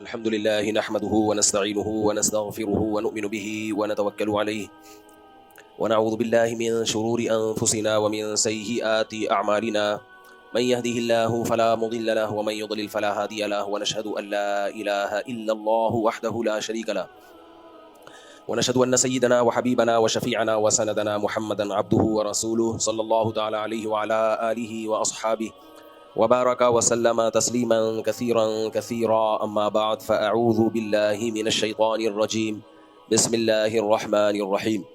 الحمد لله نحمده ونستعينه ونستغفره ونؤمن به ونتوكل عليه ونعوذ بالله من شرور أنفسنا ومن سيئات أعمالنا من يهده الله فلا مضل له ومن يضلل فلا هادي له ونشهد أن لا إله إلا الله وحده لا شريك له ونشهد أن سيدنا وحبيبنا وشفيعنا وسندنا محمدا عبده ورسوله صلى الله تعالى عليه وعلى آله وأصحابه وبارك وسلم تسليما كثيرا كثيرا أما بعد فأعوذ بالله من الشيطان الرجيم بسم الله الرحمن الرحيم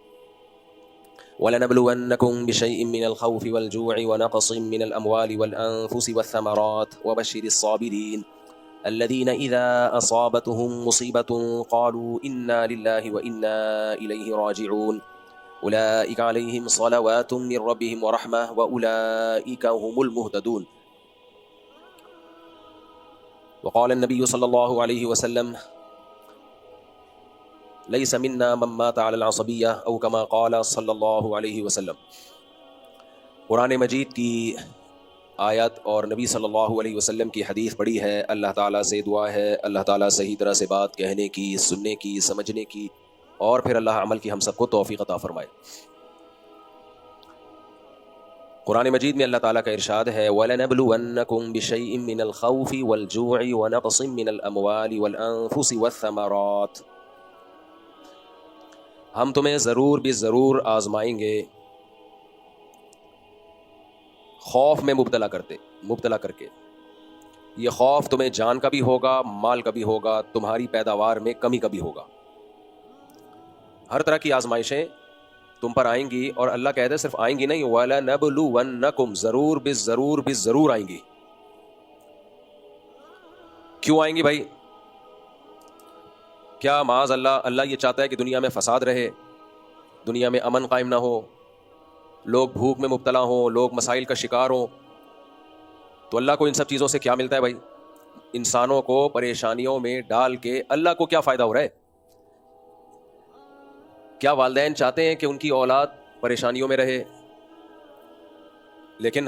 ولنبلونكم بشيء من الخوف والجوع ونقص من الأموال والأنفس والثمرات وبشر الصابرين الذين إذا أصابتهم مصيبة قالوا إنا لله وإنا إليه راجعون أولئك عليهم صلوات من ربهم ورحمة وأولئك هم المهتدون وقال النبي صلى الله عليه وسلم ليس منا من مات على العصبية أو كما قال صلی اللہ علیہ وسلم۔ قرآن مجید کی آیت اور نبی صلی اللہ علیہ وسلم کی حدیث پڑھی ہے۔ اللہ تعالیٰ سے دعا ہے اللہ تعالیٰ صحیح طرح سے بات کہنے کی، سننے کی، سمجھنے کی، اور پھر اللہ عمل کی ہم سب کو توفیق عطا فرمائے۔ قرآن مجید میں اللہ تعالیٰ کا ارشاد ہے وَلَنَبْلُوَنَّكُمْ بِشَيْءٍ مِّنَ الْخَوْفِ وَالْجُوعِ وَنَقْصٍ مِّنَ الْأَمْوَالِ وَالْأَنفُسِ وَالثَّمَرَاتِ، ہم تمہیں ضرور بھی ضرور آزمائیں گے خوف میں مبتلا کر کے۔ یہ خوف تمہیں جان کا بھی ہوگا، مال کا بھی ہوگا، تمہاری پیداوار میں کمی کا بھی ہوگا۔ ہر طرح کی آزمائشیں تم پر آئیں گی، اور اللہ کہتے ہیں صرف آئیں گی نہیں، وَلَنَبْلُوَنَّكُمْ ضرور بھی ضرور آئیں گی۔ کیوں آئیں گی بھائی؟ کیا معاذ اللہ یہ چاہتا ہے کہ دنیا میں فساد رہے، دنیا میں امن قائم نہ ہو، لوگ بھوک میں مبتلا ہوں، لوگ مسائل کا شکار ہوں؟ تو اللہ کو ان سب چیزوں سے کیا ملتا ہے بھائی؟ انسانوں کو پریشانیوں میں ڈال کے اللہ کو کیا فائدہ ہو رہا ہے؟ کیا والدین چاہتے ہیں کہ ان کی اولاد پریشانیوں میں رہے؟ لیکن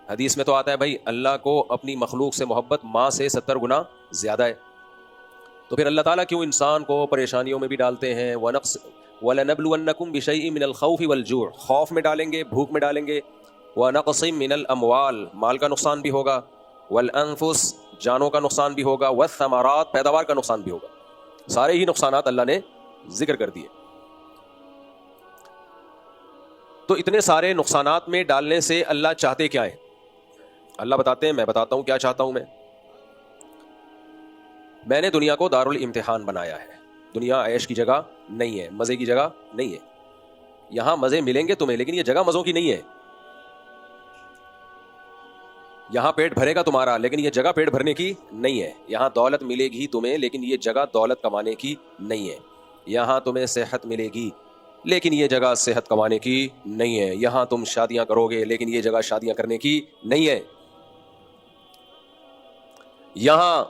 حدیث میں تو آتا ہے بھائی اللہ کو اپنی مخلوق سے محبت ماں سے 70 گنا زیادہ ہے۔ تو پھر اللہ تعالیٰ کیوں انسان کو پریشانیوں میں بھی ڈالتے ہیں؟ وَلَنَبْلُوَنَّكُمْ بِشَيْءٍ مِّنَ الْخَوْفِ وَالْجُوعِ، خوف میں ڈالیں گے، بھوک میں ڈالیں گے، وَنَقْصٍ مِّنَ الْأَمْوَالِ، مال کا نقصان بھی ہوگا، وَالْأَنفُسِ، جانوں کا نقصان بھی ہوگا، وَالثَّمَرَاتِ، پیداوار کا نقصان بھی ہوگا۔ سارے ہی نقصانات اللہ نے ذکر کر دیے۔ تو اتنے سارے نقصانات میں ڈالنے سے اللہ چاہتے کیا ہے؟ اللہ بتاتے ہیں، میں بتاتا ہوں کیا چاہتا ہوں۔ میں نے دنیا کو دارالامتحان بنایا ہے۔ دنیا عیش کی جگہ نہیں ہے، مزے کی جگہ نہیں ہے۔ یہاں مزے ملیں گے تمہیں، لیکن یہ جگہ مزوں کی نہیں ہے۔ یہاں پیٹ بھرے گا تمہارا، لیکن یہ جگہ پیٹ بھرنے کی نہیں ہے۔ یہاں دولت ملے گی تمہیں، لیکن یہ جگہ دولت کمانے کی نہیں ہے۔ یہاں تمہیں صحت ملے گی، لیکن یہ جگہ صحت کمانے کی نہیں ہے۔ یہاں تم شادیاں کرو گے، لیکن یہ جگہ شادیاں کرنے کی نہیں ہے۔ یہاں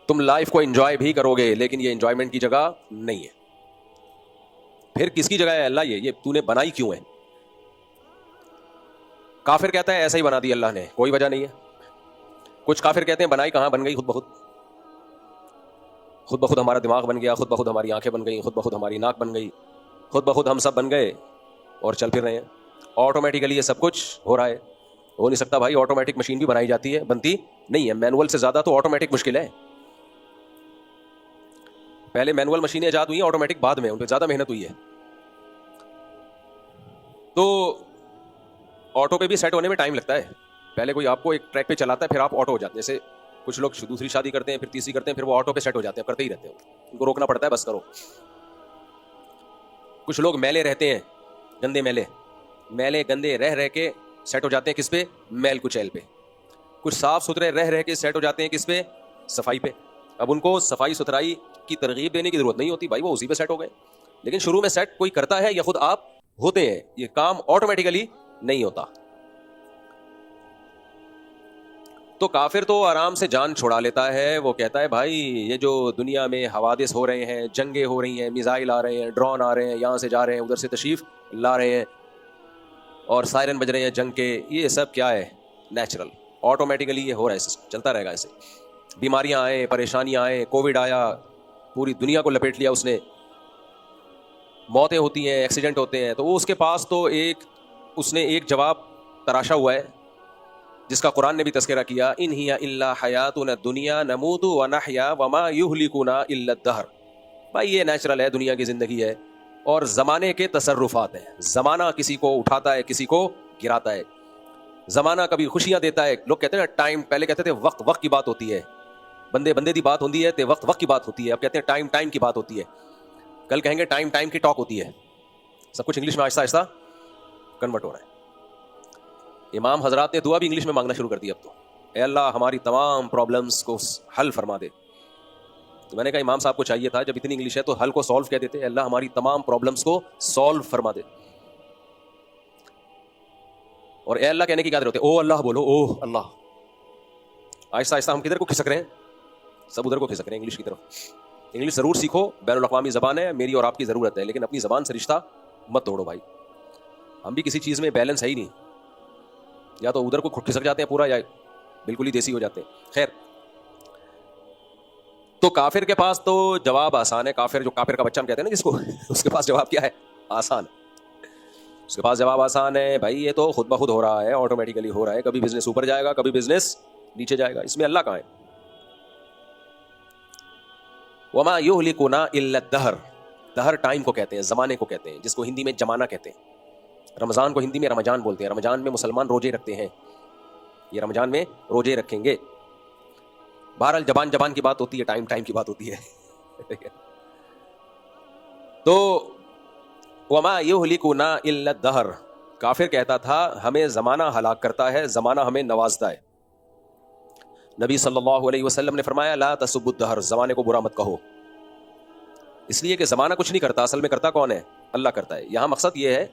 تم لائف کو انجوائے بھی کرو گے، لیکن یہ انجوائمنٹ کی جگہ نہیں ہے۔ پھر کس کی جگہ ہے اللہ؟ یہ تو نے بنائی کیوں ہے؟ کافر کہتا ہے ایسا ہی بنا دی اللہ نے، کوئی وجہ نہیں ہے۔ کچھ کافر کہتے ہیں بنائی کہاں، بن گئی خود بخود ہمارا دماغ بن گیا، خود بخود ہماری آنکھیں بن گئی، خود بخود ہماری ناک بن گئی، خود بخود ہم سب بن گئے اور چل پھر رہے ہیں۔ آٹومیٹیکلی یہ سب کچھ ہو رہا ہے۔ ہو نہیں سکتا بھائی، آٹومیٹک مشین بھی بنائی جاتی ہے، بنتی نہیں ہے۔ مینول سے زیادہ تو آٹومیٹک مشکل ہے۔ پہلے مینول مشینیں ایجاد ہوئی ہیں، آٹومیٹک بعد میں، ان پہ زیادہ محنت ہوئی ہے۔ تو آٹو پہ بھی سیٹ ہونے میں ٹائم لگتا ہے۔ پہلے کوئی آپ کو ایک ٹریک پہ چلاتا ہے، پھر آپ آٹو ہو جاتے ہیں۔ جیسے کچھ لوگ دوسری شادی کرتے ہیں، پھر تیسری کرتے ہیں، پھر وہ آٹو پہ سیٹ ہو جاتے ہیں، کرتے ہی رہتے ہیں، ان کو روکنا پڑتا ہے بس کرو۔ کچھ لوگ میلے رہتے ہیں، گندے میلے گندے رہ کے سیٹ ہو جاتے ہیں کس پہ؟ میل کچیل پہ۔ کچھ صاف ستھرے رہ کے سیٹ ہو جاتے ہیں کس پہ؟ صفائی پہ۔ اب ان کو صفائی ستھرائی کی ترغیب دینے کی ضرورت نہیں ہوتی بھائی، وہ اسی پہ سیٹ ہو گئے۔ لیکن شروع میں سیٹ کوئی کرتا ہے یا خود آپ ہوتے ہیں؟ یہ کام آٹومیٹیکلی نہیں ہوتا۔ تو کافر تو آرام سے جان چھڑا لیتا ہے، وہ کہتا ہے بھائی یہ جو دنیا میں حوادث ہو رہے ہیں، جنگیں ہو رہی ہیں، میزائل آ رہے ہیں، ڈرون آ رہے ہیں، یہاں سے جا رہے ہیں، ادھر سے تشریف لا رہے ہیں، اور سائرن بج رہے ہیں جنگ کے، یہ سب کیا ہے؟ نیچرل، آٹومیٹیکلی یہ ہو رہا ہے، چلتا رہے گا ایسے۔ بیماریاں آئیں, پریشانیاں آئیں, کووڈ آیا, پوری دنیا کو لپیٹ لیا اس نے, موتیں ہوتی ہیں, ایکسیڈنٹ ہوتے ہیں, تو وہ اس کے پاس تو اس نے ایک جواب تراشا ہوا ہے جس کا قرآن نے بھی تذکرہ کیا, ان ہی الا حیاتنا الدنیا نموت ونحیا وما یہلکنا الا الدہر. بھائی یہ نیچرل ہے, دنیا کی زندگی ہے, اور زمانے کے تصرفات ہیں. زمانہ کسی کو اٹھاتا ہے, کسی کو گراتا ہے. زمانہ کبھی خوشیاں دیتا ہے. لوگ کہتے ہیں ٹائم, پہلے کہتے تھے وقت کی بات ہوتی ہے, بندے دی بات ہوتی ہے, تے وقت کی بات ہوتی ہے. اب کہتے ہیں ٹائم کی بات ہوتی ہے. کل کہیں گے ٹائم کی ٹاک ہوتی ہے. سب کچھ انگلش میں آہستہ آہستہ کنورٹ ہو رہا ہے. امام حضرات نے دعا بھی انگلش میں مانگنا شروع کر دی اب تو, اے اللہ ہماری تمام پرابلمس کو حل فرما دے. تو میں نے کہا امام صاحب کو چاہیے تھا, جب اتنی انگلش ہے تو حل کو سولو کہہ دیتے, اے اللہ ہماری تمام پرابلمس کو سولو فرما دے. اور اے اللہ کہنے کی کیا ضرورت ہے, او اللہ بولو, او اللہ. آہستہ آہستہ ہم کدھر کو کھسک رہے ہیں, سب ادھر کو کھسک رہے ہیں انگلش کی طرف. انگلش ضرور سیکھو, بین الاقوامی زبان ہے, میری اور آپ کی ضرورت ہے, لیکن اپنی زبان سے رشتہ مت توڑو بھائی. ہم بھی کسی چیز میں بیلنس ہے ہی نہیں, یا تو ادھر کو کھسک جاتے ہیں پورا, یا بالکل ہی دیسی ہو جاتے ہیں. خیر, تو کافر کے پاس تو جواب آسان ہے. کافر کا بچہ ہم کہتے ہیں نا جس کو, اس کے پاس جواب کیا ہے, آسان. اس کے پاس جواب آسان ہے بھائی, یہ تو خود بخود ہو رہا ہے, آٹومیٹیکلی ہو رہا ہے. کبھی بزنس اوپر جائے گا, کبھی بزنس نیچے جائے گا, اس میں اللہ کہاں ہے. وما یہلکنا الا الدہر. دہر ٹائم کو کہتے ہیں, زمانے کو کہتے ہیں, جس کو ہندی میں جمانہ کہتے ہیں. رمضان کو ہندی میں رمضان بولتے ہیں. رمضان میں مسلمان روزے رکھتے ہیں, یہ رمضان میں روزے رکھیں گے. بہرحال زبان کی بات ہوتی ہے, ٹائم کی بات ہوتی ہے. تو وما یہلکنا الا الدہر. کافر کہتا تھا ہمیں زمانہ ہلاک کرتا ہے, زمانہ ہمیں نوازتا ہے. نبی صلی اللہ علیہ وسلم نے فرمایا لا تسبوا الدہر, زمانے کو برا مت کہو, اس لیے کہ زمانہ کچھ نہیں کرتا, اصل میں کرتا کون ہے, اللہ کرتا ہے. یہاں مقصد یہ ہے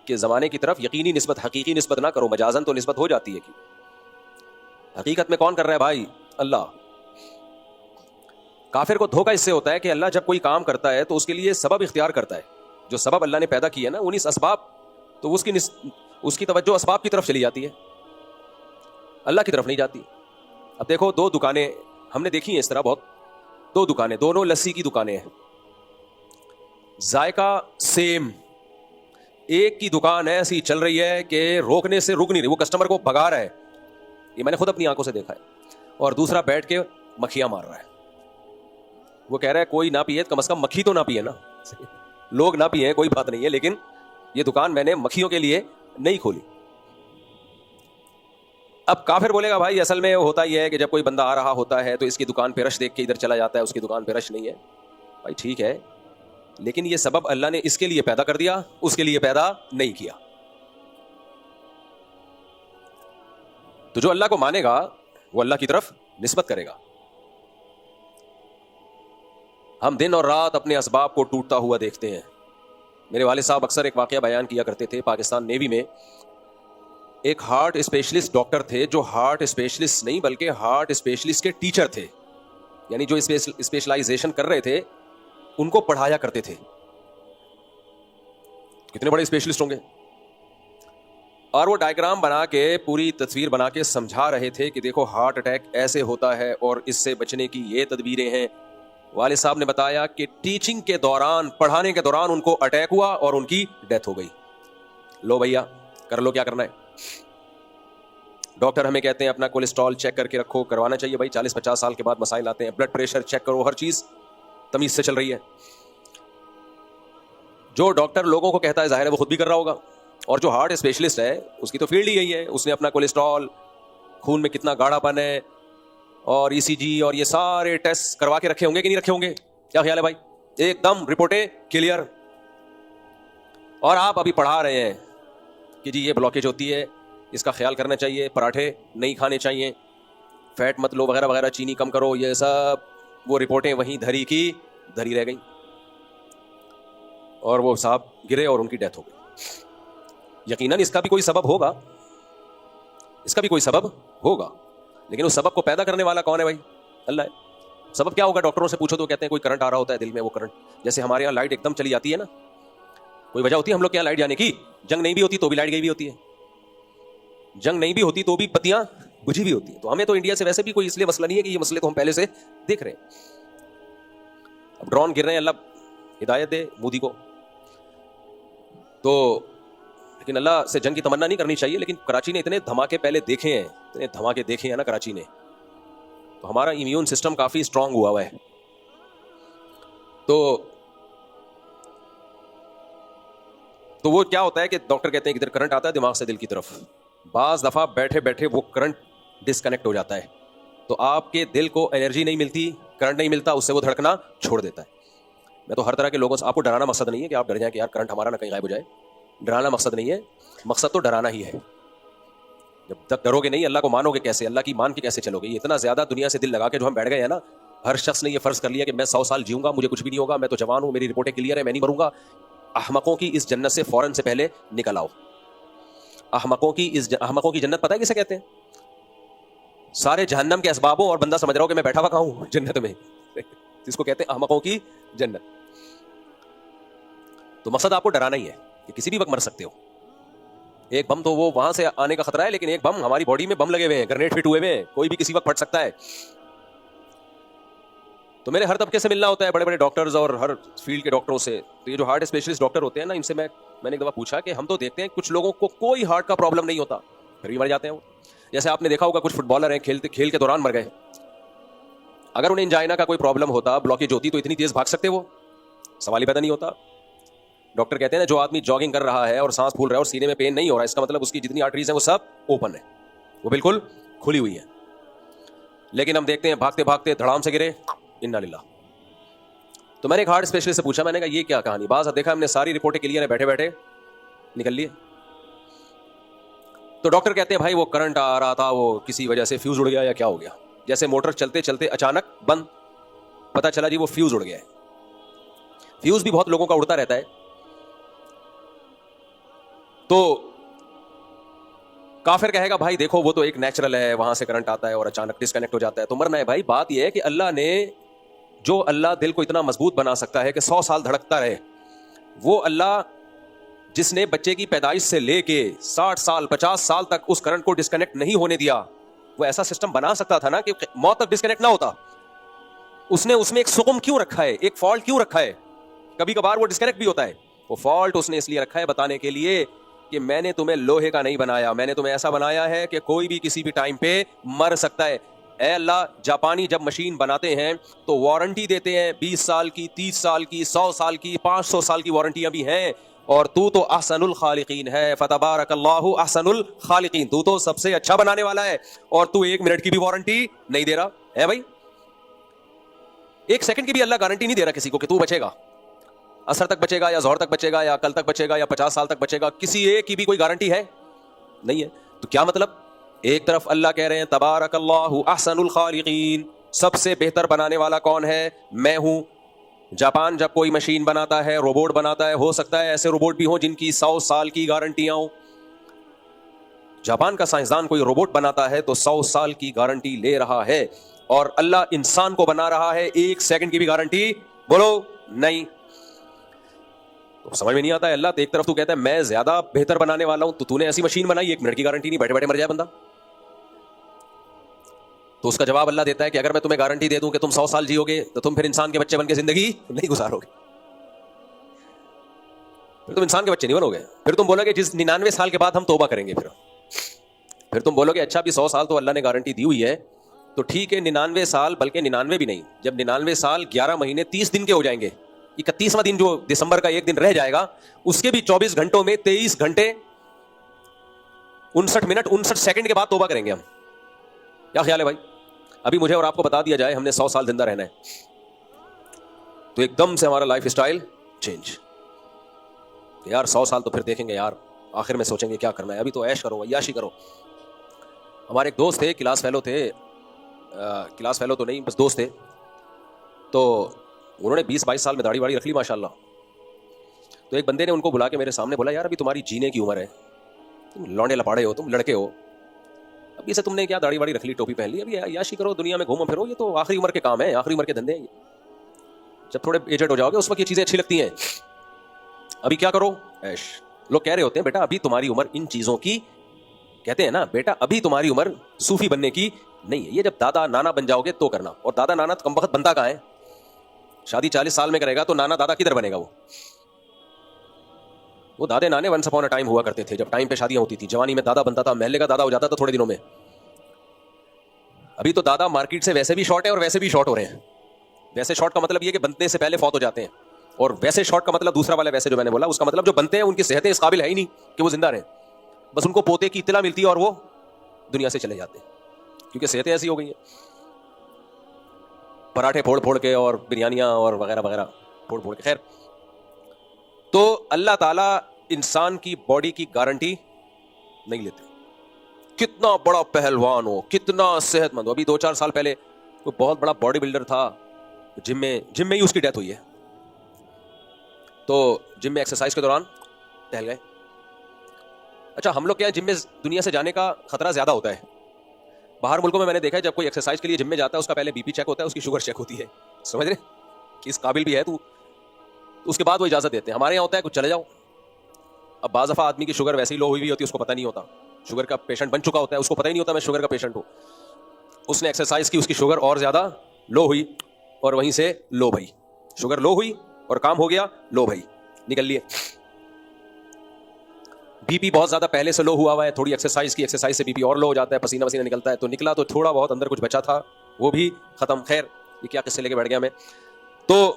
کہ زمانے کی طرف یقینی نسبت, حقیقی نسبت نہ کرو. مجازن تو نسبت ہو جاتی ہے, کہ حقیقت میں کون کر رہا ہے بھائی, اللہ. کافر کو دھوکہ اس سے ہوتا ہے کہ اللہ جب کوئی کام کرتا ہے تو اس کے لیے سبب اختیار کرتا ہے. جو سبب اللہ نے پیدا کیا ہے نا, انہیں اسباب, تو اس کی توجہ اسباب کی طرف چلی جاتی ہے, اللہ کی طرف نہیں جاتی. اب دیکھو, دو دکانیں ہم نے دیکھی ہیں اس طرح بہت, دو دکانیں, دونوں لسی کی دکانیں ہیں, ذائقہ سیم. ایک کی دکان ایسی چل رہی ہے کہ روکنے سے رک نہیں رہی, وہ کسٹمر کو بھگا رہا ہے, یہ میں نے خود اپنی آنکھوں سے دیکھا ہے. اور دوسرا بیٹھ کے مکھیاں مار رہا ہے. وہ کہہ رہا ہے کوئی نہ پیے, کم از کم مکھی تو نہ پیے نا. لوگ نہ پیے کوئی بات نہیں ہے, لیکن یہ دکان میں نے مکھیوں کے لیے نہیں کھولی. اب کافر بولے گا بھائی اصل میں ہوتا یہ ہے کہ جب کوئی بندہ آ رہا ہوتا ہے تو اس کی دکان پہ رش دیکھ کے ادھر چلا جاتا ہے, اس کی دکان پہ رش نہیں ہے. بھائی ٹھیک ہے, لیکن یہ سبب اللہ نے اس کے لیے پیدا کر دیا, اس کے لیے پیدا نہیں کیا. تو جو اللہ کو مانے گا وہ اللہ کی طرف نسبت کرے گا. ہم دن اور رات اپنے اسباب کو ٹوٹتا ہوا دیکھتے ہیں. میرے والد صاحب اکثر ایک واقعہ بیان کیا کرتے تھے. پاکستان نیوی میں ایک ہارٹ اسپیشلسٹ ڈاکٹر تھے, جو ہارٹ اسپیشلسٹ نہیں بلکہ ہارٹ اسپیشلسٹ کے ٹیچر تھے, یعنی جو اسپیشلائزیشن کر رہے تھے ان کو پڑھایا کرتے تھے. کتنے بڑے اسپیشلسٹ ہوں گے. اور وہ ڈائیگرام بنا کے, پوری تصویر بنا کے سمجھا رہے تھے کہ دیکھو ہارٹ اٹیک ایسے ہوتا ہے اور اس سے بچنے کی یہ تدبیریں ہیں. والد صاحب نے بتایا کہ ٹیچنگ کے دوران, پڑھانے کے دوران ان کو اٹیک ہوا اور ان کی ڈیتھ ہو گئی. لو بھیا کر لو کیا کرنا ہے. ڈاکٹر ہمیں کہتے ہیں اپنا کولیسٹرول چیک کر کے رکھو, کروانا چاہیے بھائی, 40-50 سال کے بعد مسائل آتے ہیں. بلڈ پریشر چیک کرو, ہر چیز تمیز سے چل رہی ہے. جو ڈاکٹر لوگوں کو کہتا ہے ظاہر ہے وہ خود بھی کر رہا ہوگا, اور جو ہارٹ اسپیشلسٹ ہے اس کی تو فیلڈ ہی یہی ہے. اس نے اپنا کولیسٹرول, خون میں کتنا گاڑھا پن ہے, اور ECG اور یہ سارے ٹیسٹ کروا کے رکھے ہوں گے کہ نہیں رکھے ہوں گے. کیا خیال ہے بھائی, ایک دم رپورٹیں کلیئر. اور آپ ابھی پڑھا رہے ہیں کہ جی یہ بلاکیج ہوتی ہے, اس کا خیال کرنا چاہیے, پراٹھے نہیں کھانے چاہیے, فیٹ مت لو وغیرہ وغیرہ, چینی کم کرو, یہ سب وہ رپورٹیں وہیں دھری کی دھری رہ گئیں. اور وہ صاحب گرے اور ان کی ڈیتھ ہو گئی. یقیناً اس کا بھی کوئی سبب ہوگا, اس کا بھی کوئی سبب ہوگا, لیکن اس سبب کو پیدا کرنے والا کون ہے بھائی, اللہ ہے. سبب کیا ہوگا, ڈاکٹروں سے پوچھو تو کہتے ہیں کوئی کرنٹ آ رہا ہوتا ہے دل میں, وہ کرنٹ. جیسے ہمارے یہاں لائٹ ایک دم چلی جاتی ہے نا, کوئی وجہ ہوتی ہے ہم لوگ کے یہاں لائٹ جانے کی. جنگ نہیں بھی ہوتی تو بھی لائٹ گئی بھی ہوتی ہے, جنگ نہیں بھی ہوتی تو بھی بتیاں بجھی بھی ہوتی ہے. تو ہمیں تو انڈیا سے ویسے بھی کوئی اس لیے مسئلہ نہیں ہے کہ یہ مسئلے تو ہم پہلے سے دیکھ رہے ہیں. اب ڈرون گر رہے ہیں, اللہ ہدایت دے مودی کو. تو لیکن اللہ سے جنگ کی تمنا نہیں کرنی چاہیے, لیکن کراچی نے اتنے دھماکے پہلے دیکھے ہیں نا کراچی نے, تو ہمارا امیون سسٹم کافی اسٹرانگ ہوا ہے. تو وہ کیا ہوتا ہے کہ ڈاکٹر کہتے ہیں کہ ادھر کرنٹ آتا ہے دماغ سے دل کی طرف, بعض دفعہ بیٹھے بیٹھے وہ کرنٹ ڈسکنیکٹ ہو جاتا ہے, تو آپ کے دل کو انرجی نہیں ملتی, کرنٹ نہیں ملتا, اس سے وہ دھڑکنا چھوڑ دیتا ہے. میں تو ہر طرح کے لوگوں سے, آپ کو ڈرانا مقصد نہیں ہے کہ آپ ڈر جائیں کہ یار کرنٹ ہمارا نہ کہیں غائب ہو جائے, ڈرانا مقصد نہیں ہے, مقصد تو ڈرانا ہی ہے. جب تک ڈرو گے نہیں, اللہ کو مانو گے کیسے, اللہ کی مان کے کیسے چلو گے؟ یہ اتنا زیادہ دنیا سے دل لگا کے جو ہم بیٹھ گئے ہیں نا, ہر شخص نے یہ فرض کر لیا کہ میں 100 سال جیوں گا, مجھے کچھ بھی نہیں ہوگا, میں تو جوان ہوں, میری رپورٹیں کلیئر ہے, میں نہیں مروں گا. احمقوں کی اس جنت سے فوراً سے پہلے نکل آؤ. احمقوں کی جنت پتہ ہے کسے کہتے ہیں؟ سارے جہنم کے اسبابوں اور بندہ سمجھ رہا ہو کہ میں بیٹھا ہوا کہاں ہوں جنت میں, جس کو کہتے ہیں احمقوں کی جنت. تو مقصد آپ کو ڈرانا ہی ہے کہ کسی بھی وقت مر سکتے ہو. ایک بم تو وہ وہاں سے آنے کا خطرہ ہے, لیکن ایک بم ہماری باڈی میں بم لگے ہوئے ہیں, گرنیڈ فٹ ہوئے ہوئے ہیں, کوئی بھی کسی وقت پھٹ سکتا ہے. تو میرے ہر طبقے سے ملنا ہوتا ہے, بڑے بڑے ڈاکٹرز اور ہر فیلڈ کے ڈاکٹروں سے. تو یہ جو ہارٹ اسپیشلسٹ ڈاکٹر ہوتے ہیں نا, ان سے میں نے ایک دفعہ پوچھا کہ ہم تو دیکھتے ہیں کچھ لوگوں کو کوئی ہارٹ کا پرابلم نہیں ہوتا, پھر بھی مر جاتے ہیں وہ. جیسے آپ نے دیکھا ہوگا کچھ فٹ بالر ہیں, کھیل کے دوران مر گئے. اگر انہیں انجائنا کا کوئی پرابلم ہوتا, بلاکیج ہوتی, تو اتنی تیز بھاگ سکتے وہ؟ سوال ہی پیدا نہیں ہوتا. ڈاکٹر کہتے ہیں نا, جو آدمی جاگنگ کر رہا ہے اور سانس پھول رہا ہے اور سینے میں پین نہیں ہو رہا ہے, اس کا مطلب اس کی جتنی آرٹریز ہیں وہ سب اوپن ہے, وہ بالکل کھلی ہوئی ہیں. لیکن ہم دیکھتے ہیں بھاگتے بھاگتے دھڑام سے گرے, انا للہ. تو میں نے ایک ہارٹ اسپیشلسٹ سے پوچھا, میں نے کہا یہ کیا کہانی؟ بعض دیکھا ہم نے ساری رپورٹیں کلیئر ہیں, بیٹھے بیٹھے نکل لیے. تو ڈاکٹر کہتے ہیں بھائی وہ کرنٹ آ رہا تھا, وہ کسی وجہ سے فیوز اڑ گیا یا کیا ہو گیا. جیسے موٹر چلتے چلتے اچانک بند, پتا چلا جی وہ فیوز اڑ گیا ہے. فیوز بھی بہت لوگوں کا اڑتا رہتا ہے. تو کافر کہے گا بھائی دیکھو وہ تو ایک نیچرل ہے, وہاں سے کرنٹ آتا ہے اور اچانک ڈسکنیکٹ ہو جاتا ہے, تو مرنا ہے. بھائی بات یہ ہے کہ اللہ نے جو اللہ دل کو اتنا مضبوط بنا سکتا ہے کہ 100 سال دھڑکتا رہے, وہ اللہ جس نے بچے کی پیدائش سے لے کے 60 سال 50 سال تک اس کرنٹ کو ڈسکنیکٹ نہیں ہونے دیا, وہ ایسا سسٹم بنا سکتا تھا نا کہ موت تک ڈسکنیکٹ نہ ہوتا. اس نے اس میں ایک سکم کیوں رکھا ہے, ایک فالٹ کیوں رکھا ہے؟ کبھی کبھار وہ ڈسکنیکٹ بھی ہوتا ہے. وہ فالٹ اس نے اس لیے رکھا ہے بتانے کے لیے کہ میں نے تمہیں لوہے کا نہیں بنایا, میں نے تمہیں ایسا بنایا ہے کہ کوئی بھی کسی بھی ٹائم پہ مر سکتا ہے. اے اللہ, جاپانی جب مشین بناتے ہیں تو وارنٹی دیتے ہیں 20 سال کی, 30 سال کی, 100 سال کی, 500 سال کی وارنٹیاں بھی ہیں. اور تو احسن الخالقین ہے, فتبارک اللہ احسن الخالقین, تو سب سے اچھا بنانے والا ہے, اور تو 1 منٹ کی بھی وارنٹی نہیں دے رہا ہے. بھائی 1 سیکنڈ کی بھی اللہ گارنٹی نہیں دے رہا کسی کو کہ تو بچے گا, عصر تک بچے گا یا ظہر تک بچے گا یا کل تک بچے گا یا 50 سال تک بچے گا, کسی ایک کی بھی کوئی گارنٹی ہے نہیں ہے. تو کیا مطلب؟ ایک طرف اللہ کہہ رہے ہیں تبارک اللہ احسن الخالقین, سب سے بہتر بنانے والا کون ہے؟ میں ہوں. جاپان جب کوئی مشین بناتا ہے, روبوٹ بناتا ہے, ہو سکتا ہے ایسے روبوٹ بھی ہوں جن کی 100 سال کی گارنٹیاں ہوں. جاپان کا سائنسدان کوئی روبوٹ بناتا ہے تو 100 سال کی گارنٹی لے رہا ہے, اور اللہ انسان کو بنا رہا ہے 1 سیکنڈ کی بھی گارنٹی بولو نہیں. تو سمجھ میں نہیں آتا ہے. اللہ تو ایک طرف تو کہتا ہے میں زیادہ بہتر بنانے والا ہوں, تو نے ایسی مشین بنائی 1 منٹ کی گارنٹی نہیں, بیٹھے بیٹھے مر جائے بندہ. تو اس کا جواب اللہ دیتا ہے کہ اگر میں تمہیں گارنٹی دے دوں کہ تم 100 سال جیو گے تو تم پھر انسان کے بچے بن کے زندگی نہیں گزارو گے, پھر تم انسان کے بچے نہیں بنو گے. پھر تم بولو گے جس 99 سال کے بعد ہم توبہ کریں گے, پھر تم بولو گے اچھا بھی 100 سال تو اللہ نے گارنٹی دی ہوئی ہے, تو ٹھیک ہے 99 سال, بلکہ 99 بھی نہیں, جب 99 سال 11 مہینے 30 دن کے ہو جائیں گے, 31واں دن جو دسمبر کا 1 دن رہ جائے گا, اس کے بھی 24 گھنٹوں میں 23 گھنٹے 59 منٹ 59 سیکنڈ کے بعد توبہ کریں گے ہم. کیا خیال ہے بھائی؟ ابھی مجھے اور آپ کو بتا دیا جائے ہم نے 100 سال زندہ رہنا ہے, تو ایک دم سے ہمارا لائف اسٹائل چینج. یار 100 سال تو پھر دیکھیں گے یار, آخر میں سوچیں گے کیا کرنا ہے, ابھی تو عیش کرو, عیاشی کرو. ہمارے ایک دوست تھے, کلاس فیلو تھے, کلاس فیلو تو نہیں بس دوست تھے, تو انہوں نے 20-22 سال میں داڑھی واڑی رکھ لی ماشاء اللہ. تو ایک بندے نے ان کو بلا کے میرے سامنے بولا یار ابھی تمہاری جینے کی عمر ہے, تم لونڈے لپاڑے ہو, تم لڑکے ہو, ابھی سے تم نے کیا داڑھی واڑی رکھ لی, ٹوپی پہن لی, ابھی عیاشی کرو, دنیا میں گھومو پھرو, یہ تو آخری عمر کے کام ہیں, آخری عمر کے دھندے ہیں. جب تھوڑے ایجڈ ہو جاؤ گے اس وقت یہ چیزیں اچھی لگتی ہیں, ابھی کیا کرو عیش. لوگ کہہ رہے ہوتے ہیں بیٹا ابھی تمہاری عمر ان چیزوں کی کہتے ہیں نا بیٹا ابھی تمہاری عمر صوفی بننے کی نہیں ہے, یہ جب دادا نانا بن جاؤ گے تو کرنا. اور دادا نانا کم وقت بنتا کہاں ہے؟ شادی 40 سال میں کرے گا تو نانا دادا کدھر بنے گا؟ وہ دادے نانے ونس اپون اے ٹائم ہوا کرتے تھے, جب ٹائم پہ شادیاں ہوتی تھی. جوانی میں دادا بنتا تھا, محلے کا دادا ہو جاتا تھا تھوڑے دنوں میں. ابھی تو دادا مارکیٹ سے ویسے بھی شارٹ ہے اور ویسے بھی شارٹ ہو رہے ہیں. ویسے شارٹ کا مطلب یہ کہ بننے سے پہلے فوت ہو جاتے ہیں, اور ویسے شارٹ کا مطلب دوسرا والا ویسے جو میں نے بولا اس کا مطلب جو بنتے ہیں ان کی صحتیں اس قابل ہے ہی نہیں کہ وہ زندہ رہیں, بس ان کو پوتے کی اطلاع ملتی ہے اور وہ دنیا سے چلے جاتے ہیں کیونکہ صحتیں ایسی ہو گئی ہیں. پراٹھے پھوڑ پھوڑ کے اور بریانیاں اور وغیرہ وغیرہ پھوڑ پھوڑ کے. خیر, تو اللہ تعالیٰ انسان کی باڈی کی گارنٹی نہیں لیتے. کتنا بڑا پہلوان ہو, کتنا صحت مند ہو. ابھی 2-4 سال پہلے کوئی بہت بڑا باڈی بلڈر تھا, جم میں ہی اس کی ڈیتھ ہوئی ہے. تو جم میں ایکسرسائز کے دوران ٹہل گئے. اچھا ہم لوگ کیا ہے, جم میں دنیا سے جانے کا خطرہ زیادہ ہوتا ہے. باہر ملکوں میں نے دیکھا ہے جب کوئی ایکسرسائز کے لیے جم میں جاتا ہے اس کا پہلے بی پی چیک ہوتا ہے, اس کی شوگر چیک ہوتی ہے, سمجھ رہے کہ اس قابل بھی ہے تو اس کے بعد وہ اجازت دیتے ہیں. ہمارے یہاں ہوتا ہے کچھ چلے جاؤ. اب بعض دفعہ آدمی کی شوگر ویسے ہی لو ہوئی ہوتی ہے, اس کو پتہ نہیں ہوتا. شوگر کا پیشنٹ بن چکا ہوتا ہے, اس کو پتہ ہی نہیں ہوتا میں شوگر کا پیشنٹ ہوں. اس نے ایکسرسائز کی, اس کی شوگر اور زیادہ لو ہوئی اور وہیں سے لو بھائی, شوگر لو ہوئی اور کام ہو گیا, لو بھائی نکل لیے. بی پی بہت زیادہ پہلے سے لو ہوا ہے, تھوڑی ایکسرسائز کی, ایکسرسائز سے بی پی اور لو ہو جاتا ہے, پسینہ پسینہ نکلتا ہے, تو نکلا تو تھوڑا بہت اندر کچھ بچا تھا وہ بھی ختم. خیر یہ کیا قصے لے کے بیٹھ گیا میں. تو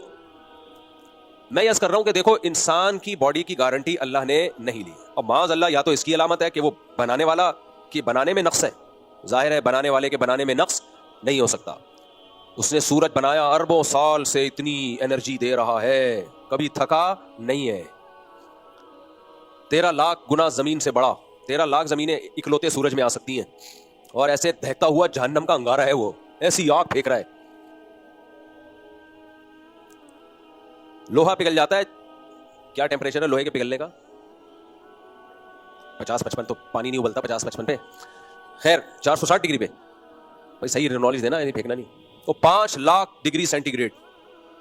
میں یہ کر رہا ہوں کہ دیکھو انسان کی باڈی کی گارنٹی اللہ نے نہیں لی. اور معاذ اللہ یا تو اس کی علامت ہے کہ وہ بنانے والا کی بنانے میں نقص ہے. ظاہر ہے بنانے والے کے بنانے میں نقص نہیں ہو سکتا. اس نے سورج بنایا, اربوں سال سے اتنی انرجی دے رہا ہے, کبھی تھکا نہیں ہے. 13 لاکھ گنا زمین سے بڑا, 13 لاکھ زمینیں اکلوتے سورج میں آ سکتی ہیں, اور ایسے دہتا ہوا جہنم کا انگارہ ہے, وہ ایسی آگ پھینک رہا ہے. لوہا پگھل جاتا ہے, کیا ٹیمپریچر ہے لوہے کے پگھلنے کا؟ 50-55. تو پانی نہیں ابلتا 50-55 پہ, خیر 460 ڈگری پہ. بھائی صحیح نالج دینا, نہیں پھینکنا نہیں. تو 5 لاکھ ڈگری سینٹی گریڈ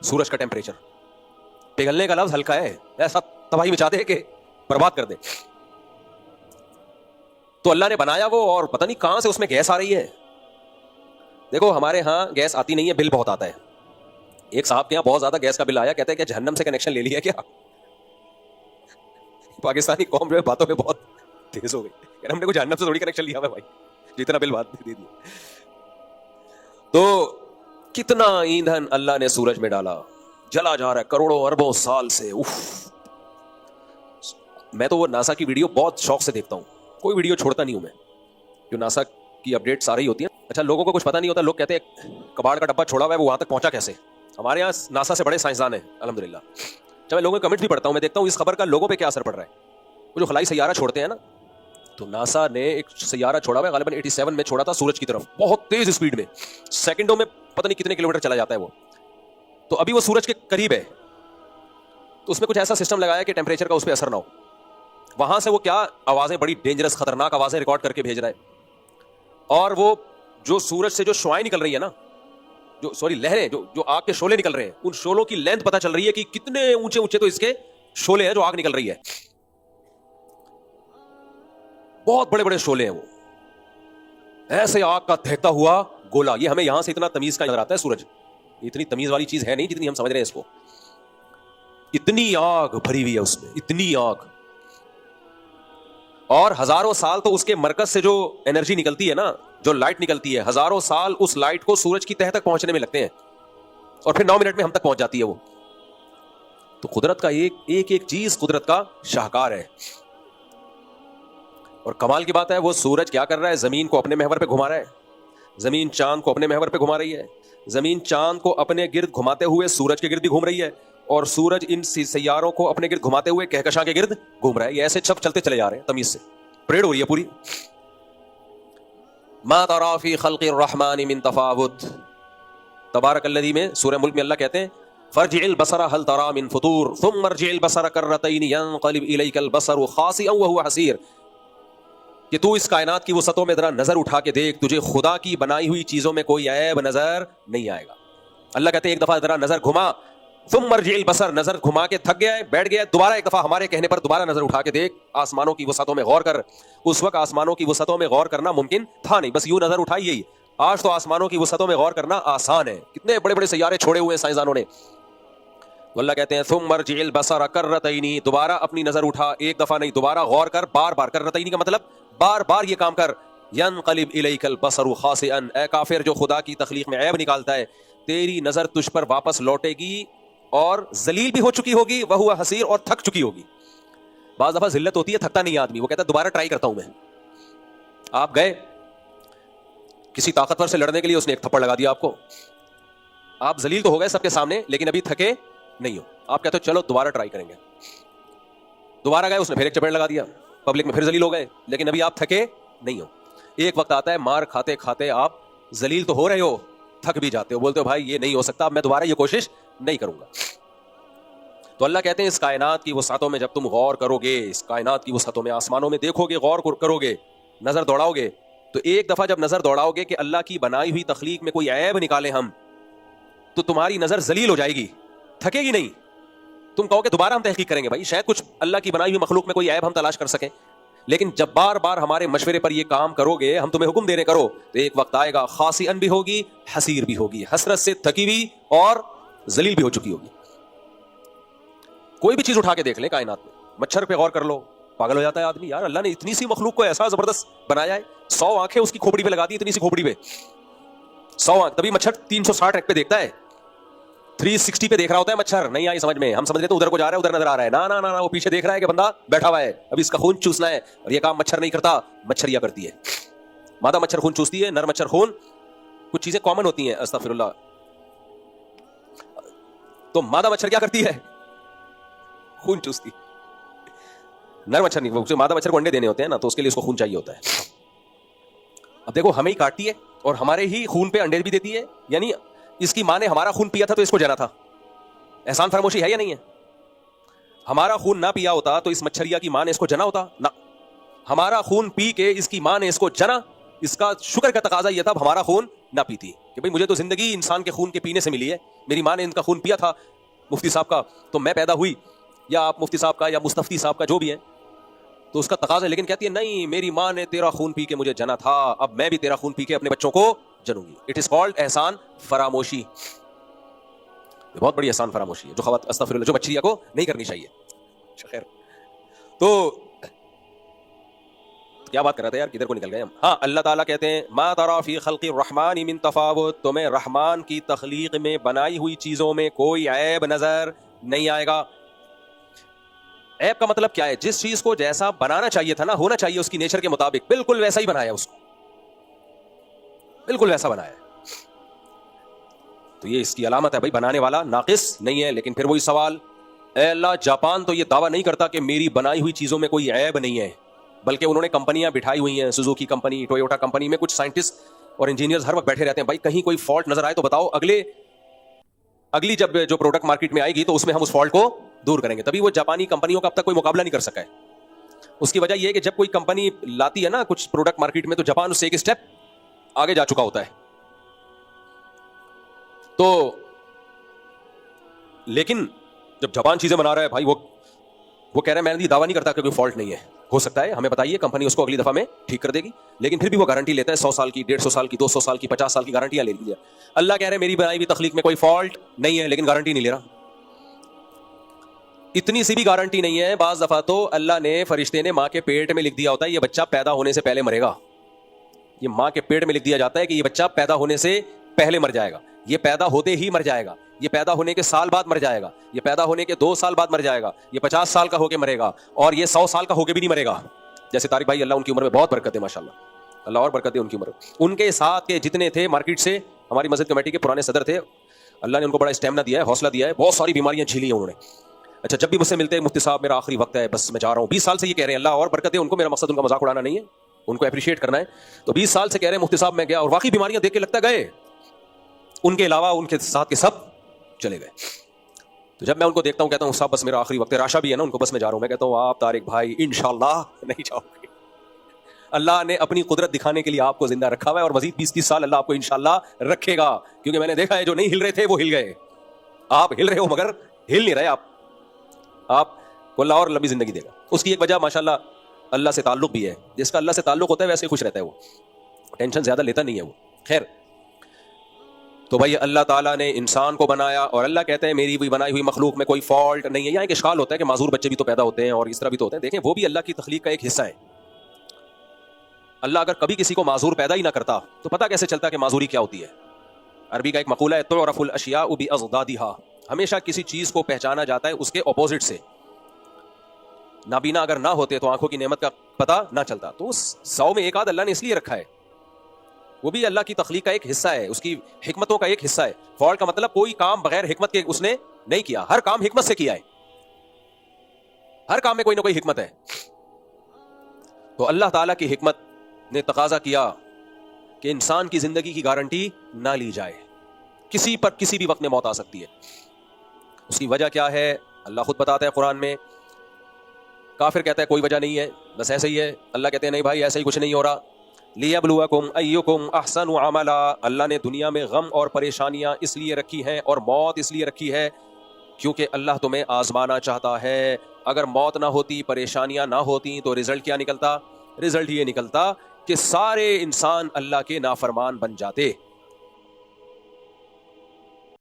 سورج کا ٹیمپریچر. پگھلنے کا لفظ ہلکا ہے, ایسا تباہی مچا دے کہ برباد کر دے. تو اللہ نے بنایا وہ, اور پتہ نہیں کہاں سے اس میں گیس آ رہی ہے. دیکھو ہمارے ہاں گیس آتی نہیں ہے, بل بہت آتا ہے. ایک صاحب کے یہاں بہت زیادہ گیس کا بل آیا, کہتے ہیں کہ جہنم سے کنیکشن لے لیا کیا. پاکستانی قوم جو ہے باتوں میں بہت تیز ہو گئی, یار ہم نے کوئی جہنم سے تھوڑی کنیکشن لیا ہے بھائی, جتنا بل بات دے دی. تو کتنا ایندھن اللہ نے سورج میں ڈالا, جلا جا رہا ہے کروڑوں اربوں سال سے. میں تو وہ ناسا کی ویڈیو بہت شوق سے دیکھتا ہوں, کوئی ویڈیو چھوڑتا نہیں ہوں میں, جو ناسا کی اپڈیٹ ساری ہوتی ہیں. اچھا لوگوں کو کچھ پتا نہیں ہوتا, لوگ کہتے ہیں کباڑ کا ڈبہ چھوڑا ہوا ہے وہ وہاں تک پہنچا کیسے. ہمارے یہاں ناسا سے بڑے سائنسدان ہیں الحمدللہ. جب میں لوگوں کے کمنٹ بھی پڑھتا ہوں, میں دیکھتا ہوں اس خبر کا لوگوں پہ کیا اثر پڑ رہا ہے. وہ جو خلائی سیارہ چھوڑتے ہیں نا, تو ناسا نے ایک سیارہ چھوڑا ہوا ہے, غالباً 87 میں چھوڑا تھا سورج کی طرف, بہت تیز اسپیڈ میں, سیکنڈوں میں پتہ نہیں کتنے کلومیٹر چلا جاتا ہے وہ. تو ابھی وہ سورج کے قریب ہے, تو اس میں کچھ ایسا سسٹم لگایا کہ ٹیمپریچر کا اس پہ اثر نہ ہو. وہاں سے وہ کیا آوازیں, بڑی ڈینجرس خطرناک آوازیں ریکارڈ کر کے بھیج رہا ہے. اور وہ جو سورج سے جو شعاعیں نکل رہی ہے نا, لہریں جو آگ کے شعلے نکل رہے ہیں, ان شعلوں کی لینتھ پتہ چل رہی ہے کہ کتنے اونچے اونچے تو اس کے شعلے ہیں جو آگ نکل رہی ہے. بہت بڑے بڑے شعلے ہیں وہ, ایسے آگ کا دہتا ہوا گولا. یہ ہمیں یہاں سے اتنا تمیز کا نظر آتا ہے سورج, اتنی تمیز والی چیز ہے نہیں جتنی ہم سمجھ رہے ہیں اس کو. اتنی آگ بھری ہوئی ہے اس میں, اتنی آگ. اور ہزاروں سال تو اس کے مرکز سے جو انرجی نکلتی ہے نا, جو لائٹ نکلتی ہے, ہزاروں سال اس لائٹ کو سورج کی تہہ تک پہنچنے میں لگتے ہیں, اور پھر 9 منٹ میں ہم تک پہنچ جاتی ہے وہ. تو قدرت کا ایک چیز قدرت کا شاہکار ہے. اور کمال کی بات ہے, وہ سورج کیا کر رہا ہے, زمین کو اپنے محور پہ گھما رہا ہے, زمین چاند کو اپنے محور پہ گھما رہی ہے, زمین چاند کو اپنے گرد گھماتے ہوئے سورج کے گرد بھی گھوم رہی ہے, اور سورج ان سیاروں کو اپنے گرد گھماتے ہوئے کہکشاں کے گرد گھوم رہا ہے. یہ ایسے چھپ چلتے چلے جا رہے ہیں تمیز سے, پریڈ ہو رہی ہے پوری. ما ترى في خلق الرحمن من تفاوت, تبارک الذی میں سورہ ملک میں اللہ کہتے ہیں فرجع البصر هل ترى من فطور ثم ارجع البصر كرتين ينقلب اليك البصر خاسئا وهو حسير, کہ تو اس کائنات کی وسعتوں میں ذرا نظر اٹھا کے دیکھ, تجھے خدا کی بنائی ہوئی چیزوں میں کوئی عیب نظر نہیں آئے گا. اللہ کہتے ہیں ایک دفعہ ذرا نظر گھما ثم مرجع البصر, نظر گھما کے تھک گیا ہے, بیٹھ گیا ہے, دوبارہ ایک دفعہ ہمارے کہنے پر دوبارہ نظر اٹھا کے دیکھ, آسمانوں کی وسعتوں میں غور کر. اس وقت آسمانوں کی وسعتوں میں غور کرنا ممکن تھا نہیں, بس یوں نظر اٹھائی یہی. آج تو آسمانوں کی وسعتوں میں غور کرنا آسان ہے, کتنے بڑے بڑے سیارے چھوڑے ہوئے ہیں سائنسدانوں نے. اللہ کہتے ہیں ثم مرجع البصر کرتین, دوبارہ اپنی نظر اٹھا, ایک دفعہ نہیں دوبارہ غور کر, بار بار. کرتین کا مطلب بار بار یہ کام کر. ینقلب الیک البصر خاسئا, اے کافر جو خدا کی تخلیق میں عیب نکالتا ہے, تیری نظر تجھ پر واپس لوٹے گی اور ذلیل بھی ہو چکی ہوگی, وہو حسیر, اور تھک چکی ہوگی. بعض دفعہ ذلت ہوتی ہے, تھکتا نہیں آدمی, وہ کہتا ہے دوبارہ ٹرائی کرتا ہوں میں. آپ گئے کسی طاقتور سے لڑنے کے لیے, اس نے ایک تھپڑ لگا دیا آپ کو, آپ ذلیل تو ہو گئے سب کے سامنے لیکن ابھی تھکے نہیں ہو. آپ کہتے ہو چلو دوبارہ ٹرائی کریں گے. دوبارہ گئے, اس نے پھر ایک چپیڑ لگا دیا, پبلک میں پھر ذلیل ہو گئے لیکن ابھی آپ تھکے نہیں ہو. ایک وقت آتا ہے مار کھاتے کھاتے آپ ذلیل تو ہو رہے ہو, تھک بھی جاتے ہو, بولتے ہو بھائی یہ نہیں ہو سکتا, اب میں دوبارہ یہ کوشش نہیں کروں گا. تو اللہ کہتے ہیں اس کائنات کی وسعتوں میں جب تم غور کرو گے, اس کائنات کی وسعتوں میں آسمانوں میں دیکھو گے, غور کرو گے, نظر دوڑاؤ گے, تو ایک دفعہ جب نظر دوڑاؤ گے کہ اللہ کی بنائی ہوئی تخلیق میں کوئی عیب نکالے ہم, تو تمہاری نظر ذلیل ہو جائے گی, تھکے گی نہیں. تم کہو کہ دوبارہ ہم تحقیق کریں گے, بھائی شاید کچھ اللہ کی بنائی ہوئی مخلوق میں کوئی عیب ہم تلاش کر سکیں, لیکن جب بار بار ہمارے مشورے پر یہ کام کرو گے, ہم تمہیں حکم دے رہے کرو, تو ایک وقت آئے گا خاسئن بھی ہوگی, حسیر بھی ہوگی, حسرت سے تھکی ہوئی اور ذلیل بھی ہو چکی ہوگی. کوئی بھی چیز اٹھا کے دیکھ لیں کائنات میں, مچھر پہ غور کر لو, پاگل ہو جاتا ہے آدمی, یار اللہ نے اتنی سی مخلوق کو ایسا زبردست بنایا ہے, 100 آنکھیں اس کی کھوپڑی پہ لگا دی, اتنی سی کھوپڑی پہ 100 آنکھ, تبھی مچھر 360 پہ دیکھتا ہے, 360 پہ دیکھ رہا ہوتا ہے مچھر. نہیں آئی سمجھ میں, ہم سمجھ لیتے ادھر کو جا رہا ہے, ادھر نظر آ رہا ہے, نا وہ پیچھے دیکھ رہا ہے کہ بندہ بیٹھا ہوا ہے, ابھی اس کا خون چوسنا ہے, اور یہ کام مچھر نہیں کرتا, مچھریا کرتی ہے. مادہ مچھر خون چوستی ہے, نر مچھر خون, کچھ چیزیں کامن ہوتی ہیں, استغفر اللہ. تو مادہ مچھر کیا کرتی ہے, خون چوستی. نر مچھر نہیں, مادہ مچھر کو انڈے دینے ہوتے ہیں نا, تو اس کے لیے اس کو خون چاہیے ہوتا ہے. اب دیکھو ہمیں ہی کاٹتی ہے اور ہمارے ہی خون پہ انڈے بھی دیتی ہے, یعنی اس کی ماں نے ہمارا خون پیا تھا تو اس کو جنا تھا. احسان فراموشی ہے یا نہیں ہے؟ ہمارا خون نہ پیا ہوتا تو اس مچھریا کی ماں نے اس کو جنا ہوتا نہ, ہمارا خون پی کے اس کی ماں نے اس کو جنا. اس کا شکر کا تقاضا یہ تھا ہمارا خون نہ پیتی, کہ بھئی مجھے تو زندگی انسان کے خون کے پینے سے ملی ہے, میری ماں نے ان کا خون پیا تھا مفتی صاحب کا, تو میں پیدا ہوئی, یا آپ مفتی صاحب کا یا مستفتی صاحب کا جو بھی ہے, تو اس کا تقاضا. لیکن کہتی ہے نہیں, میری ماں نے تیرا خون پی کے مجھے جنا تھا, اب میں بھی تیرا خون پی کے اپنے بچوں کو جنوں گی. اٹ از کالڈ احسان فراموشی. بہت بڑی احسان فراموشی ہے جو استغفر اللہ, جو مچھریا کو نہیں کرنی چاہیے. خیر, تو کیا بات کر رہے تھے یار, کدھر کو نکل گئے ہم. ہاں, اللہ تعالیٰ کہتے ہیں ما ترى فی خلق الرحمن من تفاوت, تمہیں رحمان کی تخلیق میں بنائی ہوئی چیزوں میں کوئی عیب نظر نہیں آئے گا. عیب کا مطلب کیا ہے, جس چیز کو جیسا بنانا چاہیے تھا نا, ہونا چاہیے اس کی نیچر کے مطابق, بالکل ویسا ہی بنایا اس کو, بالکل ویسا بنایا. تو یہ اس کی علامت ہے بھائی, بنانے والا ناقص نہیں ہے. لیکن پھر وہی سوال, اے اللہ, جاپان تو یہ دعویٰ نہیں کرتا کہ میری بنائی ہوئی چیزوں میں کوئی عیب نہیں ہے, بلکہ انہوں نے کمپنیاں بٹھائی ہوئی ہیں, سوزوکی کمپنی, ٹویوٹا کمپنی میں کچھ سائنٹسٹ اور انجینئرز ہر وقت بیٹھے رہتے ہیں, بھائی کہیں کوئی فالٹ نظر آئے تو بتاؤ, اگلی جب جو پروڈکٹ مارکیٹ میں آئے گی تو اس میں ہم اس فالٹ کو دور کریں گے. تبھی وہ جاپانی کمپنیوں کا اب تک کوئی مقابلہ نہیں کر سکا ہے. اس کی وجہ یہ ہے کہ جب کوئی کمپنی لاتی ہے نا کچھ پروڈکٹ مارکیٹ میں, تو جاپان اس سے ایک اسٹیپ آگے جا چکا ہوتا ہے. تو لیکن جب جاپان چیزیں بنا رہا ہے بھائی, وہ کہہ رہے ہیں, میں یہ دعویٰ نہیں کرتا کہ کوئی فالٹ نہیں ہے, ہو سکتا ہے, ہمیں بتائیے, کمپنی اس کو اگلی دفعہ میں ٹھیک کر دے گی. لیکن پھر بھی وہ گارنٹی لیتا ہے 100 سال کی, 150 سال کی, 200 سال کی, 50 سال کی گارنٹیاں لے لیجیے. اللہ کہہ رہے ہیں میری بنائی ہوئی تخلیق میں کوئی فالٹ نہیں ہے, لیکن گارنٹی نہیں لے رہا. اتنی سی بھی گارنٹی نہیں ہے. بعض دفعہ تو اللہ نے, فرشتے نے ماں کے پیٹ میں لکھ دیا ہوتا ہے یہ بچہ پیدا ہونے سے پہلے مرے گا. یہ ماں کے پیٹ میں لکھ دیا جاتا ہے کہ یہ بچہ پیدا ہونے سے پہلے مر جائے گا, یہ پیدا ہوتے ہی مر جائے گا, یہ پیدا ہونے کے سال بعد مر جائے گا, یہ پیدا ہونے کے 2 سال بعد مر جائے گا, یہ 50 سال کا ہو کے مرے گا, اور یہ 100 سال کا ہو کے بھی نہیں مرے گا. جیسے طارق بھائی, اللہ ان کی عمر میں بہت برکت ہے ماشاءاللہ, اللہ اور برکت دے ان کی عمر. ان کے ساتھ کے جتنے تھے مارکیٹ سے, ہماری مسجد کمیٹی کے پرانے صدر تھے, اللہ نے ان کو بڑا اسٹیمنا دیا ہے, حوصلہ دیا ہے, بہت ساری بیماریاں جھیلی ہیں انہوں نے. اچھا, جب بھی مجھ سے ملتے ہیں, مفتی صاحب میرا آخری وقت ہے, بس میں جا رہا ہوں. 20 سال سے یہ کہہ رہے ہیں, اللہ اور برکت دے ان کو, میرا مقصد ان کا مذاق اڑانا نہیں ہے, ان کو اپریشیٹ کرنا ہے. تو 20 سال سے کہہ رہے ہیں مفتی صاحب میں گیا, اور واقعی بیماریاں دیکھ کے لگتا گئے, ان کے علاوہ ان کے ساتھ کے سب چلے گئے. تو جب میں ان کو دیکھتا ہوں کہتا ہوں صاحب بس میرا آخری وقت ہے. راشا بھی ہے نا ان کو, بس میں جا رہا ہوں. میں کہتا ہوں آپ طارق بھائی انشاءاللہ نہیں جاؤ گے, اللہ نے اپنی قدرت دکھانے کے لیے آپ کو زندہ رکھا ہوا ہے, اور مزید 20-30 سال اللہ آپ کو انشاءاللہ رکھے گا, کیونکہ میں نے دیکھا ہے جو نہیں ہل رہے تھے وہ ہل گئے. آپ ہل رہے ہو مگر ہل نہیں رہے آپ کو اللہ اور لمبی زندگی دے گا. اس کی ایک وجہ ماشاءاللہ اللہ سے تعلق بھی ہے. جس کا اللہ سے تعلق ہوتا ہے ویسے خوش رہتا ہے, وہ ٹینشن زیادہ لیتا نہیں ہے وہ. خیر, تو بھائی اللہ تعالیٰ نے انسان کو بنایا, اور اللہ کہتے ہیں میری بھی بنائی ہوئی مخلوق میں کوئی فالٹ نہیں ہے. یہاں ایک اشکال ہوتا ہے کہ معذور بچے بھی تو پیدا ہوتے ہیں اور اس طرح بھی تو ہوتے ہیں. دیکھیں وہ بھی اللہ کی تخلیق کا ایک حصہ ہے. اللہ اگر کبھی کسی کو معذور پیدا ہی نہ کرتا تو پتہ کیسے چلتا کہ معذوری کیا ہوتی ہے. عربی کا ایک مقولہ ہے, تعرف الاشیاء باضدادها, ہمیشہ کسی چیز کو پہچانا جاتا ہے اس کے اپوزٹ سے. نابینا اگر نہ ہوتے تو آنکھوں کی نعمت کا پتہ نہ چلتا. تو اس 100 میں ایک آدھ اللہ نے اس لیے رکھا ہے, وہ بھی اللہ کی تخلیق کا ایک حصہ ہے, اس کی حکمتوں کا ایک حصہ ہے. فالٹ کا مطلب کوئی کام بغیر حکمت کے اس نے نہیں کیا, ہر کام حکمت سے کیا ہے. ہر کام میں کوئی نہ کوئی حکمت ہے. تو اللہ تعالیٰ کی حکمت نے تقاضا کیا کہ انسان کی زندگی کی گارنٹی نہ لی جائے. کسی پر کسی بھی وقت میں موت آ سکتی ہے. اس کی وجہ کیا ہے اللہ خود بتاتا ہے قرآن میں. کافر کہتا ہے کوئی وجہ نہیں ہے, بس ایسے ہی ہے. اللہ کہتے ہیں نہیں بھائی ایسے ہی کچھ نہیں ہو رہا. لیبلوکم ایکم احسن عملا, اللہ نے دنیا میں غم اور پریشانیاں اس لیے رکھی ہیں اور موت اس لیے رکھی ہے کیونکہ اللہ تمہیں آزمانا چاہتا ہے. اگر موت نہ ہوتی, پریشانیاں نہ ہوتی تو رزلٹ کیا نکلتا؟ رزلٹ یہ نکلتا کہ سارے انسان اللہ کے نافرمان بن جاتے.